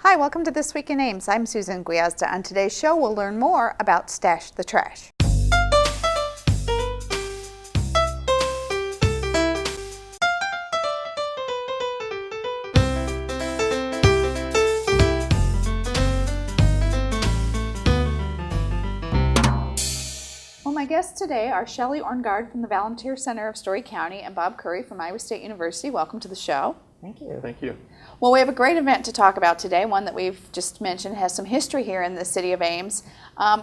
Hi, welcome to This Week in Ames. I'm Susan Guiazda. On today's show, we'll learn more about Stash the Trash. Well, my guests today are Shelley Orngard from the Volunteer Center of Story County and Bob Curry from Iowa State University. Welcome to the show. Thank you. Thank you. Well, we have a great event to talk about today, one that we've just mentioned has some history here in the city of Ames.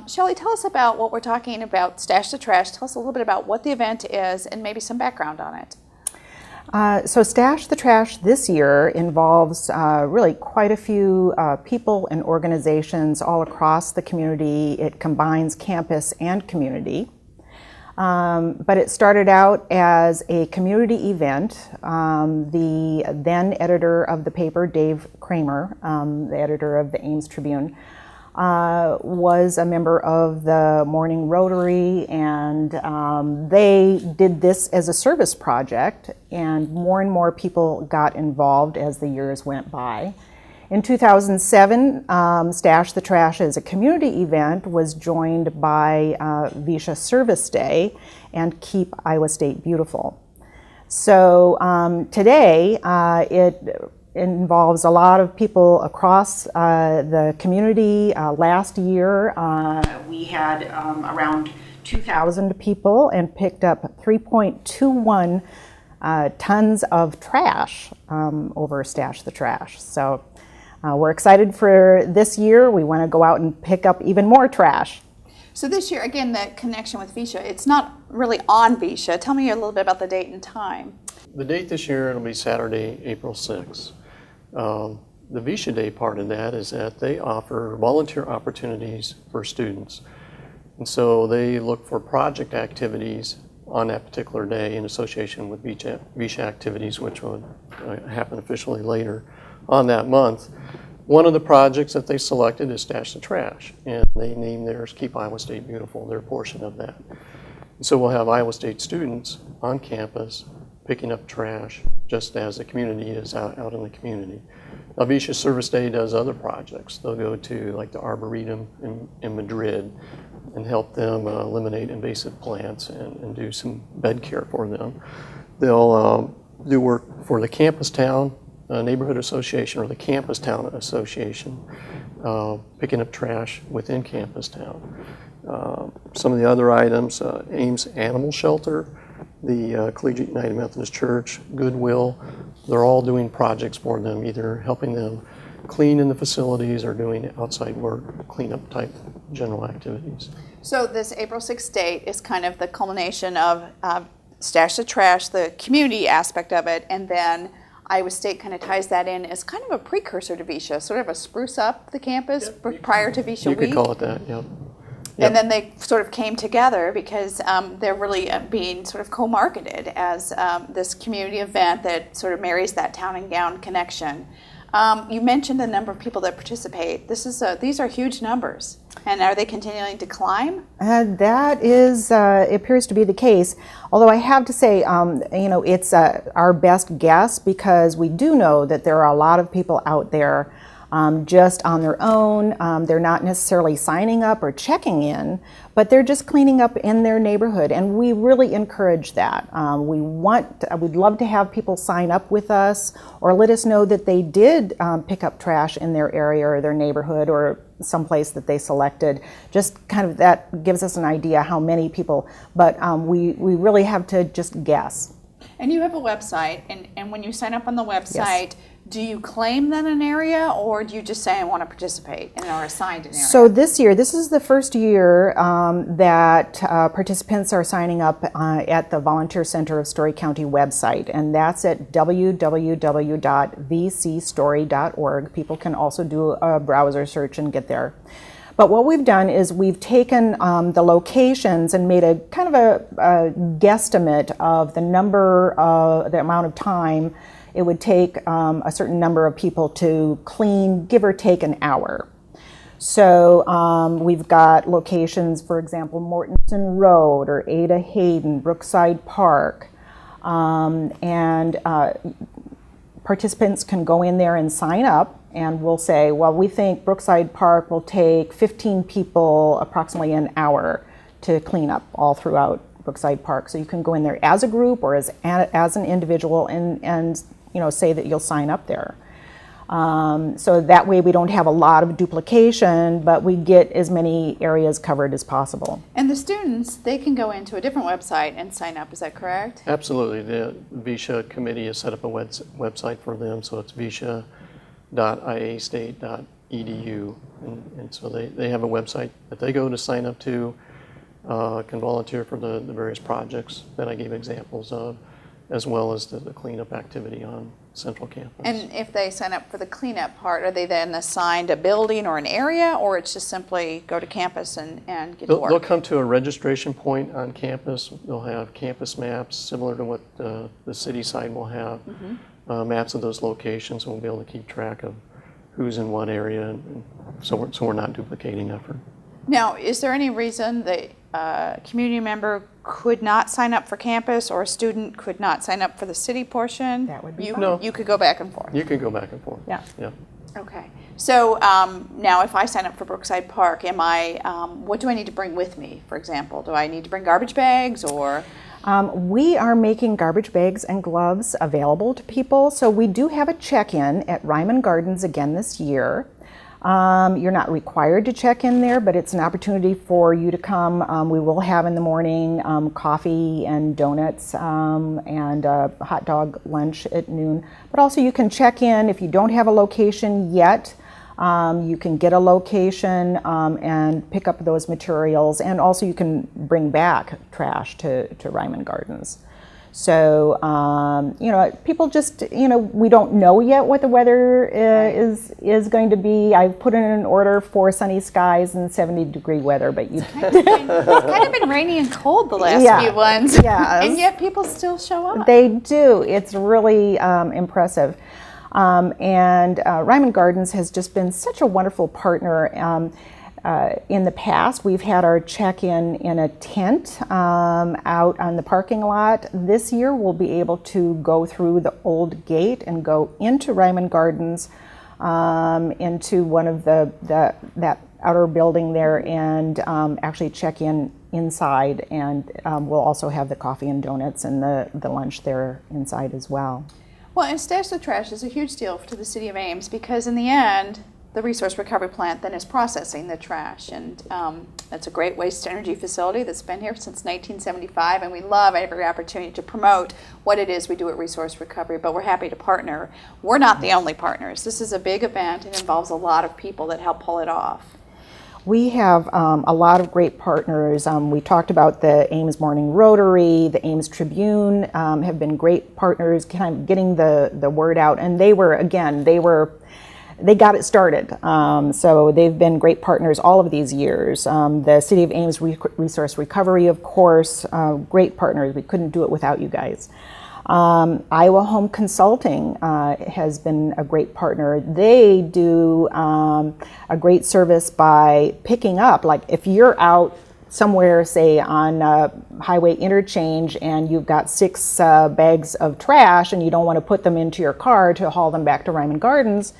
Shelley, tell us about what we're talking about, Stash the Trash. Tell us a little bit about what the event is and maybe some background on it. So Stash the Trash this year involves really quite a few people and organizations all across the community. It combines campus and community. But it started out as a community event. The then editor of the paper, Dave Kramer, the editor of the Ames Tribune, was a member of the Morning Rotary, and they did this as a service project, and more people got involved as the years went by. In 2007, Stash the Trash as a community event was joined by Visha Service Day and Keep Iowa State Beautiful. So today it involves a lot of people across the community. Last year we had around 2,000 people and picked up 3.21 tons of trash over Stash the Trash. So we're excited for this year. We want to go out and pick up even more trash. So this year, again, the connection with Visha, it's not really on Visha. Tell me a little bit about the date and time. The date this year, it'll be Saturday, April 6th. The Visha Day part of that is that they offer volunteer opportunities for students. And so they look for project activities on that particular day in association with Visha activities, which will happen officially later on that month. One of the projects that they selected is Stash the Trash, and they named theirs Keep Iowa State Beautiful, their portion of that. And so we'll have Iowa State students on campus picking up trash just as the community is out in the community. Now, Visha Service Day does other projects. They'll go to like the Arboretum in Madrid and help them eliminate invasive plants and do some bed care for them. They'll do work for the Campus Town Neighborhood Association or the Campus Town Association, picking up trash within Campus Town. Some of the other items, Ames Animal Shelter, the Collegiate United Methodist Church, Goodwill, they're all doing projects for them, either helping them clean in the facilities or doing outside work, cleanup type general activities. So this April 6th date is kind of the culmination of Stash the Trash, the community aspect of it, and then Iowa State kind of ties that in as kind of a precursor to Visha, sort of a spruce up the campus prior to Visha Week. You could call it that, yeah. And then they sort of came together because they're really being sort of co-marketed as this community event that sort of marries that town and gown connection. You mentioned the number of people that participate. These are huge numbers. And are they continuing to climb? That is, it appears to be the case. Although I have to say, it's our best guess because we do know that there are a lot of people out there just on their own. They're not necessarily signing up or checking in, but they're just cleaning up in their neighborhood, and we really encourage that. We'd love to have people sign up with us or let us know that they did pick up trash in their area or their neighborhood or someplace that they selected. Just kind of that gives us an idea how many people, but we really have to just guess. And you have a website, and when you sign up on the website, Yes. Do you claim then an area, or do you just say I want to participate and are assigned an area? So this year, this is the first year that participants are signing up at the Volunteer Center of Story County website, and that's at www.vcstory.org. People can also do a browser search and get there. But what we've done is we've taken the locations and made a kind of a guesstimate of the the amount of time it would take a certain number of people to clean, give or take an hour. So we've got locations, for example, Mortensen Road or Ada Hayden, Brookside Park, and participants can go in there and sign up, and we'll say, well, we think Brookside Park will take 15 people approximately an hour to clean up all throughout Brookside Park. So you can go in there as a group or as an individual and say that you'll sign up there. So that way we don't have a lot of duplication, but we get as many areas covered as possible. And the students, they can go into a different website and sign up, is that correct? Absolutely. The VISHA committee has set up a website for them, so it's visha.iastate.edu. And so they have a website that they go to sign up to, can volunteer for the various projects that I gave examples of, as well as the cleanup activity on Central Campus. And if they sign up for the cleanup part, are they then assigned a building or an area, or it's just simply go to campus and get to work? They'll come to a registration point on campus. They'll have campus maps similar to what the city side will have, maps of those locations, and we'll be able to keep track of who's in what area, and so we're not duplicating effort. Now, is there any reason that a community member could not sign up for campus, or a student could not sign up for the city portion? That would be you, fine. No. You could go back and forth. You can go back and forth. Yeah. Yeah. Okay. So now, if I sign up for Brookside Park, what do I need to bring with me? For example, do I need to bring garbage bags, or? We are making garbage bags and gloves available to people. So we do have a check-in at Ryman Gardens again this year. You're not required to check in there, but it's an opportunity for you to come. We will have in the morning coffee and donuts and a hot dog lunch at noon. But also you can check in if you don't have a location yet. You can get a location and pick up those materials, and also you can bring back trash to Ryman Gardens. So, people just, we don't know yet what the weather is going to be. I've put in an order for sunny skies and 70-degree weather, but It's kind of been rainy and cold the last few ones. Yes. And yet people still show up. They do. It's really impressive. And Ryman Gardens has just been such a wonderful partner. In the past, we've had our check-in in a tent out on the parking lot. This year, we'll be able to go through the old gate and go into Ryman Gardens, into one of that outer building there, and actually check in inside. And we'll also have the coffee and donuts and the lunch there inside as well. Well, and Stash the Trash is a huge deal to the city of Ames, because in the end, the resource recovery plant then is processing the trash, and that's a great waste energy facility that's been here since 1975, and we love every opportunity to promote what it is we do at Resource Recovery, but we're happy to partner. We're not the only partners. This is a big event and involves a lot of people that help pull it off. We have a lot of great partners. We talked about the Ames Morning Rotary, the Ames Tribune have been great partners, kind of getting the word out, and they got it started. So they've been great partners all of these years. The City of Ames Resource Recovery, of course, great partners. We couldn't do it without you guys. Iowa Home Consulting has been a great partner. They do a great service by picking up, like if you're out somewhere, say on highway interchange, and you've got 6 bags of trash and you don't want to put them into your car to haul them back to Ryman Gardens,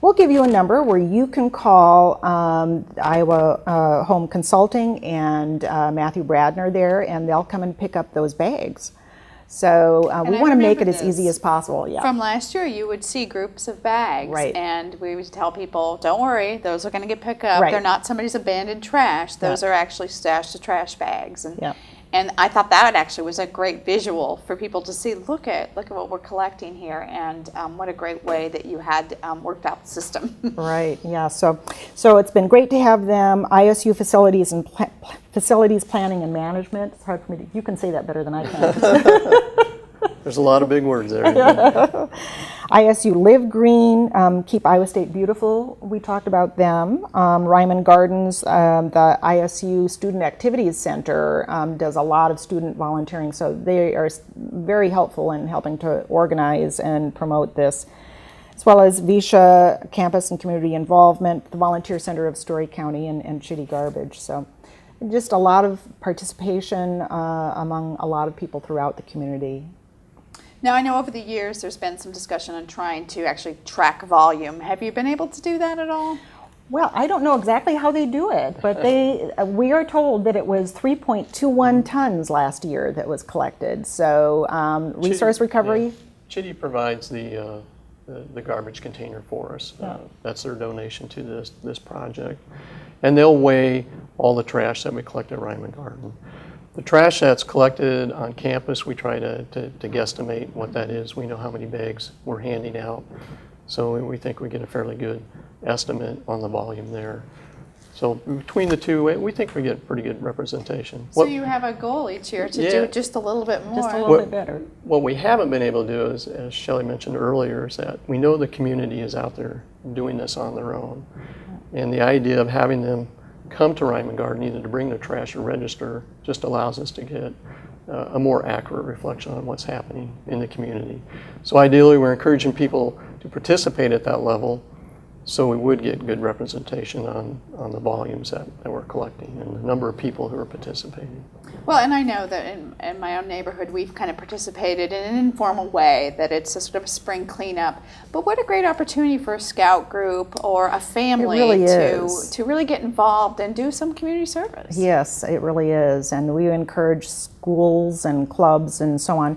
we'll give you a number where you can call Iowa Home Consulting and Matthew Bradner there, and they'll come and pick up those bags. So we want to make it as easy as possible. Yeah. From last year, you would see groups of bags, Right. and we would tell people, don't worry, those are going to get picked up. Right. They're not somebody's abandoned trash. Those are actually Stash the Trash bags. And, Yep. and I thought that actually was a great visual for people to see, look at what we're collecting here, and what a great way that you had worked out the system. Right. Yeah. So it's been great to have them. ISU Facilities and Facilities Planning and Management. It's hard for me to. You can say that better than I can. There's a lot of big words there. ISU Live Green, Keep Iowa State Beautiful. We talked about them. Ryman Gardens, the ISU Student Activities Center does a lot of student volunteering, so they are very helpful in helping to organize and promote this, as well as VISHA Campus and Community Involvement, the Volunteer Center of Story County, and Shitty Garbage. So just a lot of participation among a lot of people throughout the community. Now, I know over the years there's been some discussion on trying to actually track volume. Have you been able to do that at all? Well, I don't know exactly how they do it, but we are told that it was 3.21 tons last year that was collected. So resource recovery. Yeah. Chitty provides the garbage container for us. That's their donation to this project. And they'll weigh all the trash that we collect at Ryman Garden. The trash that's collected on campus, we try to guesstimate what that is. We know how many bags we're handing out. So we think we get a fairly good estimate on the volume there. So between the two, we think we get pretty good representation. So you have a goal each year to do just a little bit more. Just a little bit better. What we haven't been able to do is, as Shelley mentioned earlier, is that we know the community is out there doing this on their own. And the idea of having them come to Ryman Garden either to bring their trash or register just allows us to get a more accurate reflection on what's happening in the community. So ideally, we're encouraging people to participate at that level, so we would get good representation on the volumes that we're collecting and the number of people who are participating. Well, and I know that in my own neighborhood, we've kind of participated in an informal way, that it's a sort of a spring cleanup. But what a great opportunity for a scout group or a family to really get involved and do some community service. Yes, it really is. And we encourage schools and clubs and so on.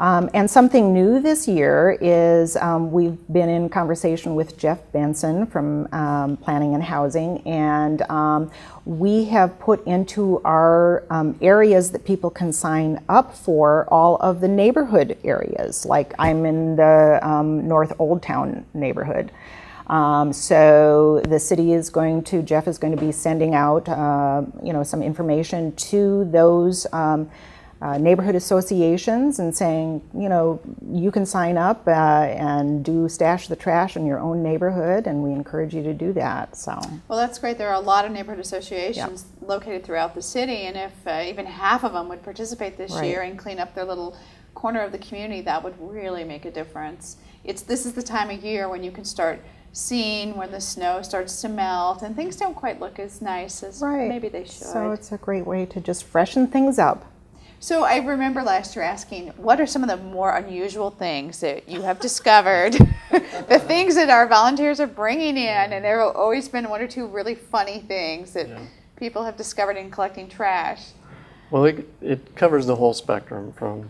And something new this year is we've been in conversation with Jeff Benson from Planning and Housing, and we have put into our areas that people can sign up for all of the neighborhood areas. Like I'm in the North Old Town neighborhood. So the city is Jeff is going to be sending out, some information to those neighborhood associations and saying, you can sign up and do Stash the Trash in your own neighborhood, and we encourage you to do that. So. Well, that's great. There are a lot of neighborhood associations located throughout the city, and if even half of them would participate this year and clean up their little corner of the community, that would really make a difference. This is the time of year when you can start seeing when the snow starts to melt and things don't quite look as nice as maybe they should. So it's a great way to just freshen things up. So I remember last year asking, what are some of the more unusual things that you have discovered? The things that our volunteers are bringing in, and there have always been one or two really funny things that people have discovered in collecting trash. Well, it covers the whole spectrum, from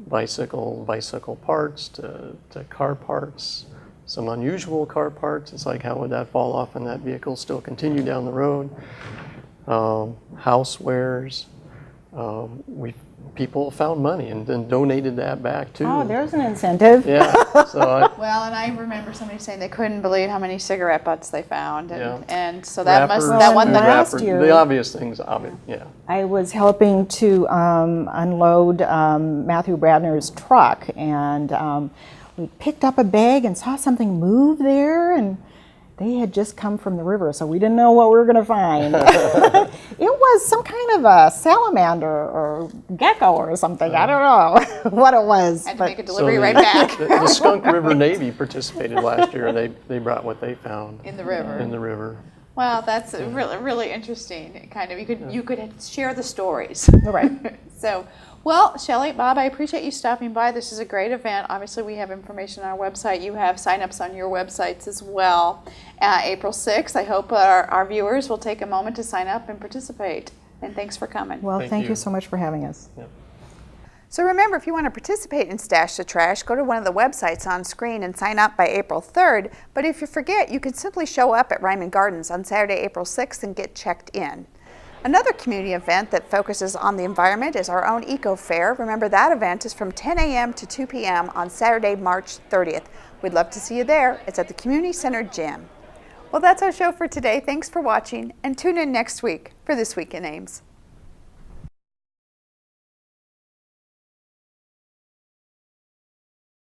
bicycle parts to car parts, some unusual car parts. It's like, how would that fall off in that vehicle, still continue down the road? Housewares. People found money and then donated that back too. Oh, there's an incentive. Yeah. Well, and I remember somebody saying they couldn't believe how many cigarette butts they found, and so that won the last year. The obvious things, I was helping to unload Matthew Bradner's truck, and we picked up a bag and saw something move there, and they had just come from the river, so we didn't know what we were going to find. It was some kind of a salamander or gecko or something. I don't know what it was. Had to make a delivery right back. The Skunk River Navy participated last year, and they brought what they found in the river. Wow, that's really, really interesting. Kind of, you could share the stories. Right. So. Well, Shelley, Bob, I appreciate you stopping by. This is a great event. Obviously, we have information on our website. You have sign-ups on your websites as well. April 6th, I hope our viewers will take a moment to sign up and participate. And thanks for coming. Well, thank you so much for having us. Yep. So remember, if you want to participate in Stash the Trash, go to one of the websites on screen and sign up by April 3rd. But if you forget, you can simply show up at Ryman Gardens on Saturday, April 6th and get checked in. Another community event that focuses on the environment is our own Eco Fair. Remember, that event is from 10 a.m. to 2 p.m. on Saturday, March 30th. We'd love to see you there. It's at the Community Center Gym. Well, that's our show for today. Thanks for watching, and tune in next week for This Week in Ames.